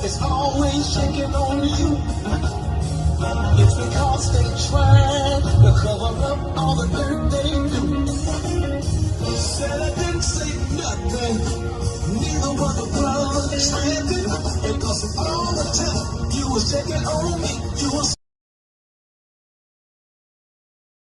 It's always checking on you. It's because they tried to cover up all the dirt they do. Said I didn't say nothing, neither was the brother.